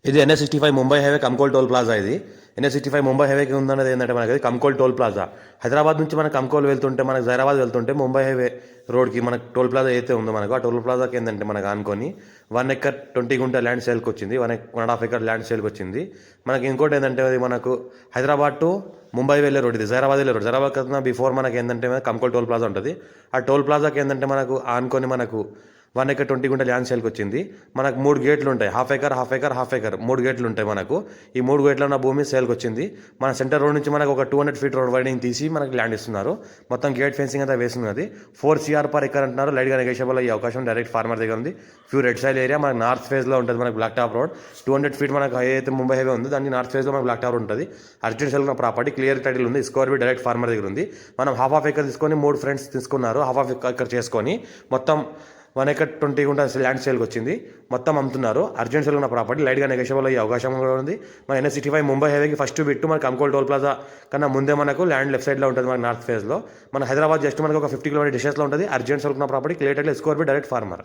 ఇది NH65 Mumbai highway Kankol toll plaza. ఇది NH65 Mumbai హైవేకి ఉందన్నది ఏంటంటే మనకి కంకోల్ టోల్ ప్లాజా. హైదరాబాద్ నుంచి మనకు కంకోల్ వెళ్తుంటే, మనకు జైరాబాద్ వెళ్తుంటే ముంబై హైవే రోడ్కి మనకు టోల్ ప్లాజా అయితే ఉందో మనకు ఆ టోల్ ప్లాజాకి ఏంటంటే మనకు ఆనుకొని 1 ఎకర్ 20 గుంట ల్యాండ్ సేల్కి వచ్చింది. 1.5 ఎకర్ ల్యాండ్ సేల్కి వచ్చింది. మనకి ఇంకోటి ఏంటంటే అది మనకు హైదరాబాద్ టు ముంబై వెళ్ళే రోడ్, ఇది జైరాబాద్ వెళ్ళే రోడ్. జైరాబాద్ కన్నా బిఫోర్ మనకి ఏంటంటే కంకోల్ టోల్ ప్లాజా ఉంటుంది. ఆ టోల్ ప్లాజాకి ఏంటంటే మనకు ఆనుకొని మనకు 1 ఎకర్ 20 గుంట ల్యాండ్ సేల్కి వచ్చింది. మనకు 3 గేట్లు ఉంటాయి, హాఫ్ ఎకర్ 3 గేట్లు ఉంటాయి మనకు. ఈ 3 గేట్ల ఉన్న భూమి సేల్కి వచ్చింది. మన సెంటర్ రోడ్ నుంచి మనకు ఒక 200 ఫీట్ రోడ్ వైడింగ్ తీసి మనకి ల్యాండ్ ఇస్తున్నారు. మొత్తం గేట్ ఫెన్సింగ్ అంతా వేస్తున్నది. 4 CR పర్ ఎకర్ అంటున్నారు. లైట్గా నెగోషియబుల్ అయ్యే అవకాశం డైరెక్ట్ ఫార్మర్ దగ్గర ఉంది. ప్యూర్ రెడ్ సైల్ ఏరియా మనకు నార్త్ ఫేజ్లో ఉంటుంది. మనకు బ్లాక్ టాప్ రోడ్ 200 ఫీట్ మనకు అయితే ముంబై హైవే ఉంది, దాన్ని నార్త్ ఫేజ్లో మనకు బ్లాక్ టాప్ రోడ్ ఉంటుంది. అర్జెంట్ సేల్ ఉన్న ప్రాపర్టీ క్లియర్ టైటిల్ ఉంది. స్క్వేర్ ఫీట్ డైరెక్ట్ ఫార్మర్ దగ్గర ఉంది. మనం హాఫ్ ఎకర్ తీసుకొని 3 ఫ్రెండ్స్ తీసుకున్నారు. హాఫ్ ఎకర్ చేసుకొని మొత్తం 1 ఎకర్ 20 గుంట ల్యాండ్ సేల్కి వచ్చింది. మొత్తం అమ్ముతున్నారు. అర్జెంట్ సేల్ ఉన్న ప్రాపర్టీ లైట్గా నెగోషియబుల్ అయ్యే అవకాశం కూడా ఉంది. మన NH65 ముంబై హైవేకి ఫస్ట్ బిట్టు మనకి కంకోల్ టోల్ ప్లాజా కన్నా ముందే మనకు ల్యాండ్ లెఫ్ట్ సైడ్లో ఉంటుంది, మనకి నార్త్ ఫేజ్లో. మన హైదరాబాద్ జస్ట్ మనకు ఒక 50 కిలోమీటర్ డిస్టెన్స్లో ఉంటుంది. అర్జెంట్ సేల్ ఉన్న property clear title square feet direct farmer.